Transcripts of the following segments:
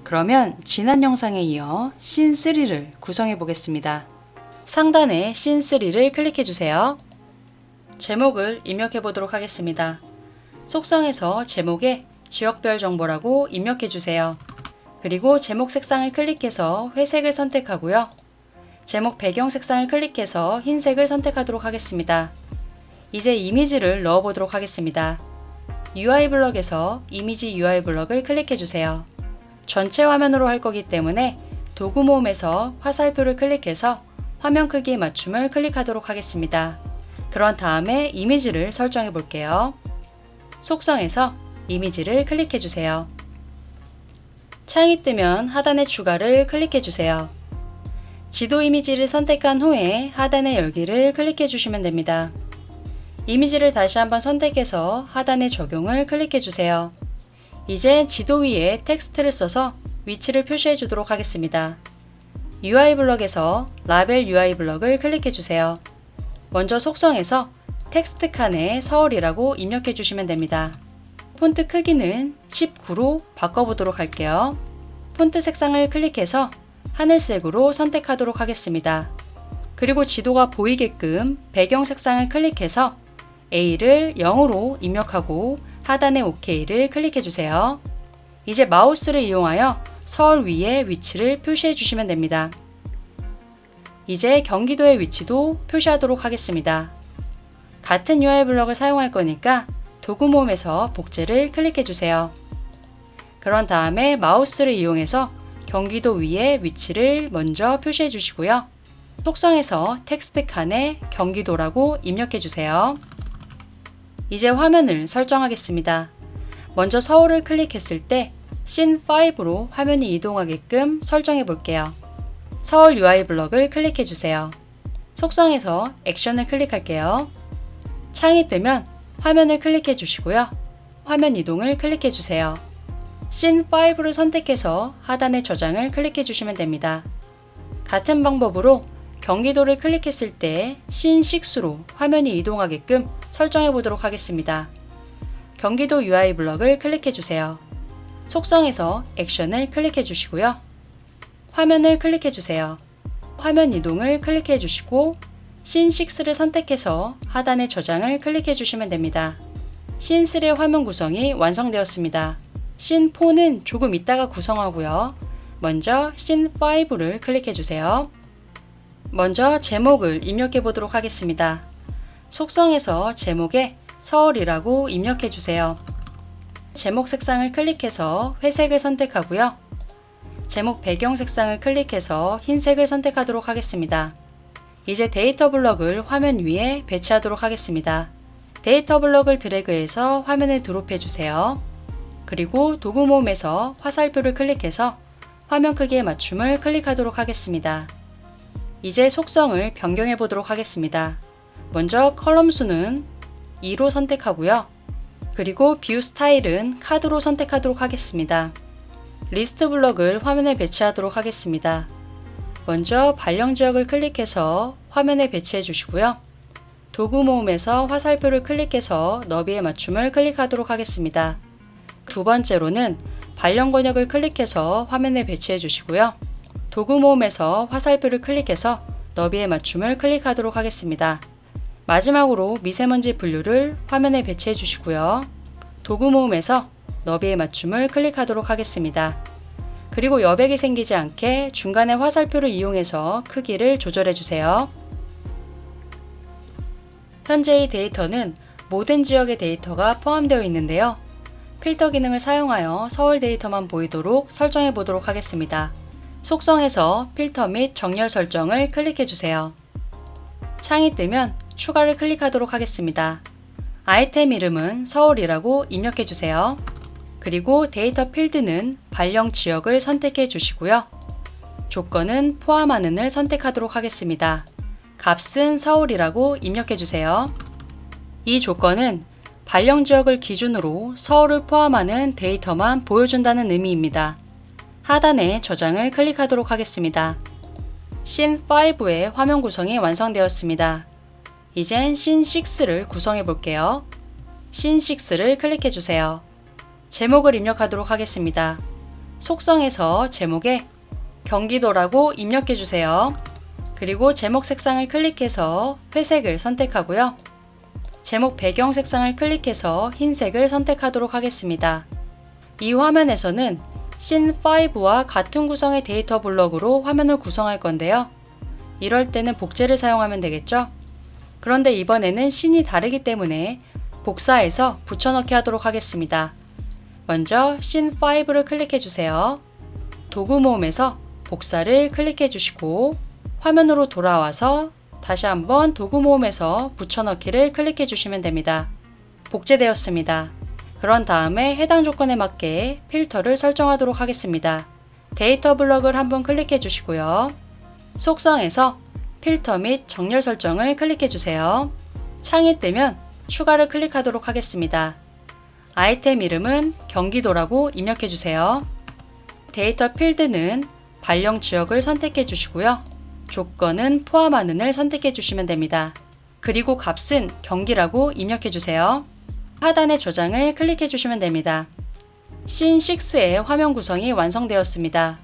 그러면 지난 영상에 이어 씬3를 구성해 보겠습니다. 상단에 씬3를 클릭해 주세요. 제목을 입력해 보도록 하겠습니다. 속성에서 제목에 지역별 정보라고 입력해 주세요. 그리고 제목 색상을 클릭해서 회색을 선택하고요. 제목 배경 색상을 클릭해서 흰색을 선택하도록 하겠습니다. 이제 이미지를 넣어 보도록 하겠습니다. UI 블럭에서 이미지 UI 블럭을 클릭해 주세요. 전체 화면으로 할 거기 때문에 도구 모음에서 화살표를 클릭해서 화면 크기에 맞춤을 클릭하도록 하겠습니다. 그런 다음에 이미지를 설정해 볼게요. 속성에서 이미지를 클릭해 주세요. 창이 뜨면 하단의 추가를 클릭해 주세요. 지도 이미지를 선택한 후에 하단의 열기를 클릭해 주시면 됩니다. 이미지를 다시 한번 선택해서 하단의 적용을 클릭해 주세요. 이제 지도 위에 텍스트를 써서 위치를 표시해 주도록 하겠습니다. UI 블럭에서 라벨 UI 블럭을 클릭해 주세요. 먼저 속성에서 텍스트 칸에 서울이라고 입력해 주시면 됩니다. 폰트 크기는 19로 바꿔보도록 할게요. 폰트 색상을 클릭해서 하늘색으로 선택하도록 하겠습니다. 그리고 지도가 보이게끔 배경 색상을 클릭해서 A를 0으로 입력하고 하단에 OK를 클릭해 주세요. 이제 마우스를 이용하여 서울 위에 위치를 표시해 주시면 됩니다. 이제 경기도의 위치도 표시하도록 하겠습니다. 같은 UI 블럭을 사용할 거니까 도구 모음에서 복제를 클릭해 주세요. 그런 다음에 마우스를 이용해서 경기도 위에 위치를 먼저 표시해 주시고요. 속성에서 텍스트 칸에 경기도라고 입력해 주세요. 이제 화면을 설정하겠습니다. 먼저 서울을 클릭했을 때 씬5로 화면이 이동하게끔 설정해 볼게요. 서울 UI 블럭을 클릭해 주세요. 속성에서 액션을 클릭할게요. 창이 뜨면 화면을 클릭해 주시고요. 화면 이동을 클릭해 주세요. 씬5를 선택해서 하단의 저장을 클릭해 주시면 됩니다. 같은 방법으로 경기도를 클릭했을 때 씬6로 화면이 이동하게끔 설정해 보도록 하겠습니다. 경기도 UI 블럭을 클릭해 주세요. 속성에서 액션을 클릭해 주시고요. 화면을 클릭해 주세요. 화면 이동을 클릭해 주시고 씬6를 선택해서 하단의 저장을 클릭해 주시면 됩니다. 씬3의 화면 구성이 완성되었습니다. 씬4는 조금 이따가 구성하고요. 먼저 씬5를 클릭해 주세요. 먼저 제목을 입력해 보도록 하겠습니다. 속성에서 제목에 서울이라고 입력해 주세요. 제목 색상을 클릭해서 회색을 선택하고요. 제목 배경 색상을 클릭해서 흰색을 선택하도록 하겠습니다. 이제 데이터 블럭을 화면 위에 배치하도록 하겠습니다. 데이터 블럭을 드래그해서 화면에 드롭해 주세요. 그리고 도구 모음에서 화살표를 클릭해서 화면 크기에 맞춤을 클릭하도록 하겠습니다. 이제 속성을 변경해 보도록 하겠습니다. 먼저 컬럼 수는 2로 선택하고요. 그리고 뷰 스타일은 카드로 선택하도록 하겠습니다. 리스트 블럭을 화면에 배치하도록 하겠습니다. 먼저 발령 지역을 클릭해서 화면에 배치해 주시고요. 도구 모음에서 화살표를 클릭해서 너비에 맞춤을 클릭하도록 하겠습니다. 두 번째로는 발령 권역을 클릭해서 화면에 배치해 주시고요. 도구 모음에서 화살표를 클릭해서 너비에 맞춤을 클릭하도록 하겠습니다. 마지막으로 미세먼지 분류를 화면에 배치해 주시고요. 도구 모음에서 너비에 맞춤을 클릭하도록 하겠습니다. 그리고 여백이 생기지 않게 중간에 화살표를 이용해서 크기를 조절해 주세요. 현재의 데이터는 모든 지역의 데이터가 포함되어 있는데요. 필터 기능을 사용하여 서울 데이터만 보이도록 설정해 보도록 하겠습니다. 속성에서 필터 및 정렬 설정을 클릭해 주세요. 창이 뜨면 추가를 클릭하도록 하겠습니다. 아이템 이름은 서울이라고 입력해 주세요. 그리고 데이터 필드는 발령 지역을 선택해 주시고요. 조건은 포함하는을 선택하도록 하겠습니다. 값은 서울이라고 입력해 주세요. 이 조건은 발령 지역을 기준으로 서울을 포함하는 데이터만 보여준다는 의미입니다. 하단에 저장을 클릭하도록 하겠습니다. 씬5의 화면 구성이 완성되었습니다. 이젠 씬6를 구성해 볼게요. 씬6를 클릭해 주세요. 제목을 입력하도록 하겠습니다. 속성에서 제목에 경기도라고 입력해 주세요. 그리고 제목 색상을 클릭해서 회색을 선택하고요. 제목 배경 색상을 클릭해서 흰색을 선택하도록 하겠습니다. 이 화면에서는 씬5와 같은 구성의 데이터 블럭으로 화면을 구성할 건데요. 이럴 때는 복제를 사용하면 되겠죠? 그런데 이번에는 씬이 다르기 때문에 복사해서 붙여넣기 하도록 하겠습니다. 먼저 씬5를 클릭해 주세요. 도구 모음에서 복사를 클릭해 주시고 화면으로 돌아와서 다시 한번 도구 모음에서 붙여넣기를 클릭해 주시면 됩니다. 복제되었습니다. 그런 다음에 해당 조건에 맞게 필터를 설정하도록 하겠습니다. 데이터 블럭을 한번 클릭해 주시고요. 속성에서 필터 및 정렬 설정을 클릭해 주세요. 창이 뜨면 추가를 클릭하도록 하겠습니다. 아이템 이름은 경기도라고 입력해 주세요. 데이터 필드는 발령 지역을 선택해 주시고요. 조건은 포함하는을 선택해 주시면 됩니다. 그리고 값은 경기라고 입력해 주세요. 하단의 저장을 클릭해 주시면 됩니다. 씬6의 화면 구성이 완성되었습니다.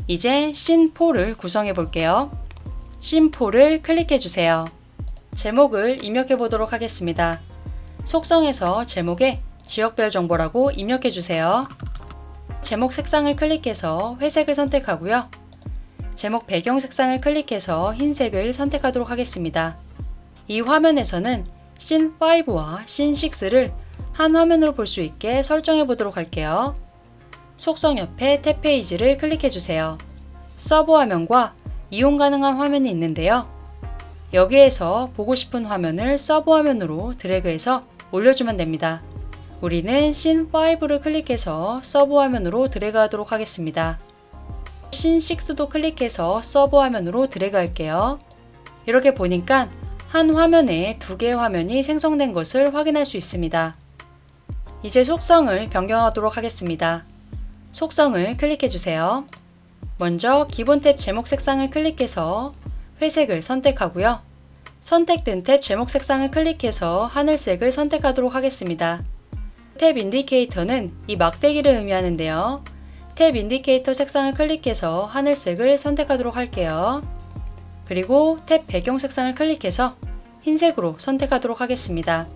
이제 씬4를 구성해 볼게요. 씬4를 클릭해 주세요. 제목을 입력해 보도록 하겠습니다. 속성에서 제목에 지역별 정보라고 입력해 주세요. 제목 색상을 클릭해서 회색을 선택하고요. 제목 배경 색상을 클릭해서 흰색을 선택하도록 하겠습니다. 이 화면에서는 씬5와 씬6를 한 화면으로 볼 수 있게 설정해 보도록 할게요. 속성 옆에 탭 페이지를 클릭해 주세요. 서브 화면과 이용 가능한 화면이 있는데요. 여기에서 보고 싶은 화면을 서브 화면으로 드래그해서 올려주면 됩니다. 우리는 씬5를 클릭해서 서브 화면으로 드래그 하도록 하겠습니다. 씬6도 클릭해서 서브 화면으로 드래그 할게요. 이렇게 보니까 한 화면에 두 개의 화면이 생성된 것을 확인할 수 있습니다. 이제 속성을 변경하도록 하겠습니다. 속성을 클릭해 주세요. 먼저 기본 탭 제목 색상을 클릭해서 회색을 선택하고요. 선택된 탭 제목 색상을 클릭해서 하늘색을 선택하도록 하겠습니다. 탭 인디케이터는 이 막대기를 의미하는데요. 탭 인디케이터 색상을 클릭해서 하늘색을 선택하도록 할게요. 그리고 탭 배경 색상을 클릭해서 흰색으로 선택하도록 하겠습니다.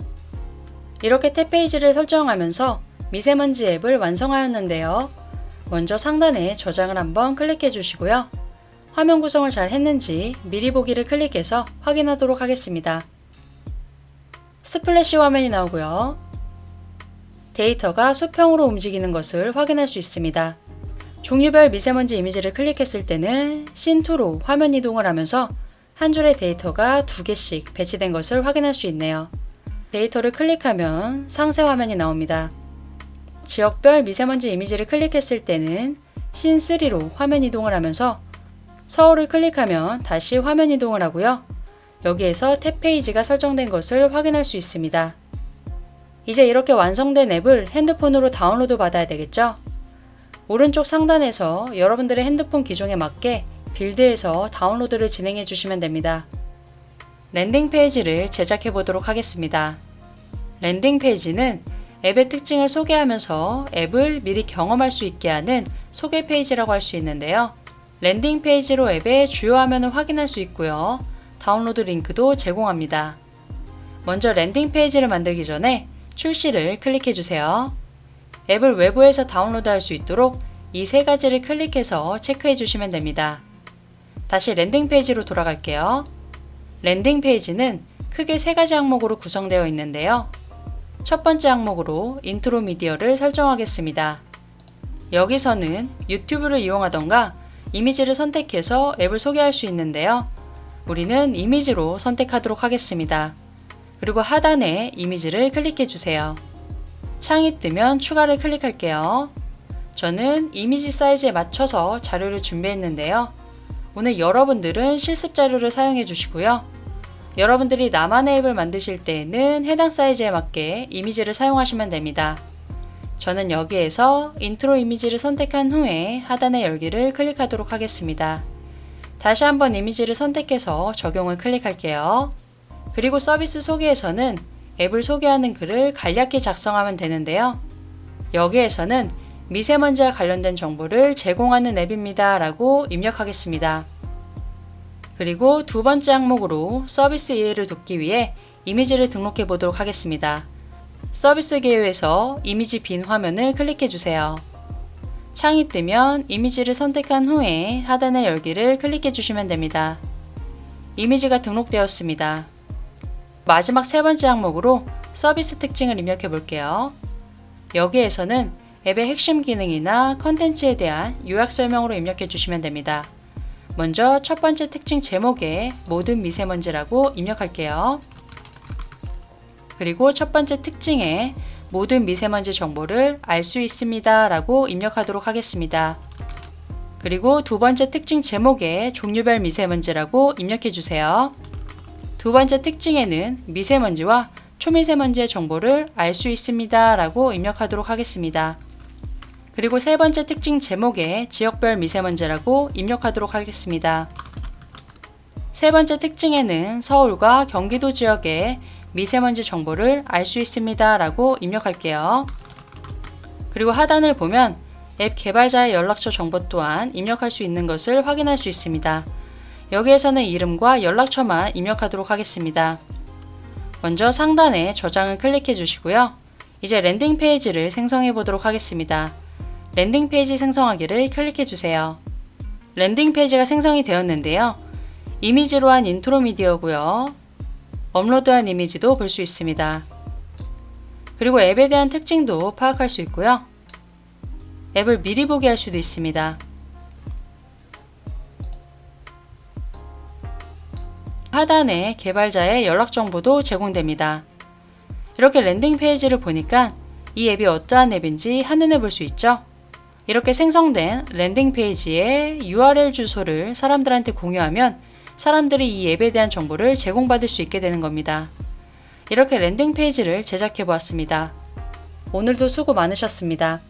이렇게 탭 페이지를 설정하면서 미세먼지 앱을 완성하였는데요. 먼저 상단에 저장을 한번 클릭해 주시고요. 화면 구성을 잘 했는지 미리 보기를 클릭해서 확인하도록 하겠습니다. 스플래시 화면이 나오고요. 데이터가 수평으로 움직이는 것을 확인할 수 있습니다. 종류별 미세먼지 이미지를 클릭했을 때는 씬2로 화면 이동을 하면서 한 줄의 데이터가 2개씩 배치된 것을 확인할 수 있네요. 데이터를 클릭하면 상세 화면이 나옵니다. 지역별 미세먼지 이미지를 클릭했을 때는 씬3로 화면 이동을 하면서 서울을 클릭하면 다시 화면 이동을 하고요. 여기에서 탭 페이지가 설정된 것을 확인할 수 있습니다. 이제 이렇게 완성된 앱을 핸드폰으로 다운로드 받아야 되겠죠? 오른쪽 상단에서 여러분들의 핸드폰 기종에 맞게 빌드에서 다운로드를 진행해 주시면 됩니다. 랜딩 페이지를 제작해 보도록 하겠습니다. 랜딩 페이지는 앱의 특징을 소개하면서 앱을 미리 경험할 수 있게 하는 소개 페이지라고 할 수 있는데요. 랜딩 페이지로 앱의 주요 화면을 확인할 수 있고요. 다운로드 링크도 제공합니다. 먼저 랜딩 페이지를 만들기 전에 출시를 클릭해 주세요. 앱을 외부에서 다운로드할 수 있도록 이 세 가지를 클릭해서 체크해 주시면 됩니다. 다시 랜딩 페이지로 돌아갈게요. 랜딩 페이지는 크게 세 가지 항목으로 구성되어 있는데요. 첫 번째 항목으로 인트로 미디어를 설정하겠습니다. 여기서는 유튜브를 이용하던가 이미지를 선택해서 앱을 소개할 수 있는데요. 우리는 이미지로 선택하도록 하겠습니다. 그리고 하단에 이미지를 클릭해 주세요. 창이 뜨면 추가를 클릭할게요. 저는 이미지 사이즈에 맞춰서 자료를 준비했는데요. 오늘 여러분들은 실습 자료를 사용해 주시고요. 여러분들이 나만의 앱을 만드실 때에는 해당 사이즈에 맞게 이미지를 사용하시면 됩니다. 저는 여기에서 인트로 이미지를 선택한 후에 하단의 열기를 클릭하도록 하겠습니다. 다시 한번 이미지를 선택해서 적용을 클릭할게요. 그리고 서비스 소개에서는 앱을 소개하는 글을 간략히 작성하면 되는데요. 여기에서는 미세먼지와 관련된 정보를 제공하는 앱입니다 라고 입력하겠습니다. 그리고 두 번째 항목으로 서비스 이해를 돕기 위해 이미지를 등록해 보도록 하겠습니다. 서비스 개요에서 이미지 빈 화면을 클릭해 주세요. 창이 뜨면 이미지를 선택한 후에 하단의 열기를 클릭해 주시면 됩니다. 이미지가 등록되었습니다. 마지막 세 번째 항목으로 서비스 특징을 입력해 볼게요. 여기에서는 앱의 핵심 기능이나 컨텐츠에 대한 요약 설명으로 입력해 주시면 됩니다. 먼저 첫 번째 특징 제목에 모든 미세먼지라고 입력할게요. 그리고 첫 번째 특징에 모든 미세먼지 정보를 알 수 있습니다 라고 입력하도록 하겠습니다. 그리고 두 번째 특징 제목에 종류별 미세먼지라고 입력해 주세요. 두 번째 특징에는 미세먼지와 초미세먼지의 정보를 알 수 있습니다 라고 입력하도록 하겠습니다. 그리고 세 번째 특징 제목에 지역별 미세먼지라고 입력하도록 하겠습니다. 세 번째 특징에는 서울과 경기도 지역의 미세먼지 정보를 알 수 있습니다 라고 입력할게요. 그리고 하단을 보면 앱 개발자의 연락처 정보 또한 입력할 수 있는 것을 확인할 수 있습니다. 여기에서는 이름과 연락처만 입력하도록 하겠습니다. 먼저 상단에 저장을 클릭해 주시고요. 이제 랜딩 페이지를 생성해 보도록 하겠습니다. 랜딩 페이지 생성하기를 클릭해 주세요. 랜딩 페이지가 생성이 되었는데요. 이미지로 한 인트로 미디어고요. 업로드한 이미지도 볼 수 있습니다. 그리고 앱에 대한 특징도 파악할 수 있고요. 앱을 미리 보게 할 수도 있습니다. 하단에 개발자의 연락 정보도 제공됩니다. 이렇게 랜딩 페이지를 보니까 이 앱이 어떠한 앱인지 한눈에 볼 수 있죠? 이렇게 생성된 랜딩 페이지의 URL 주소를 사람들한테 공유하면 사람들이 이 앱에 대한 정보를 제공받을 수 있게 되는 겁니다. 이렇게 랜딩 페이지를 제작해 보았습니다. 오늘도 수고 많으셨습니다.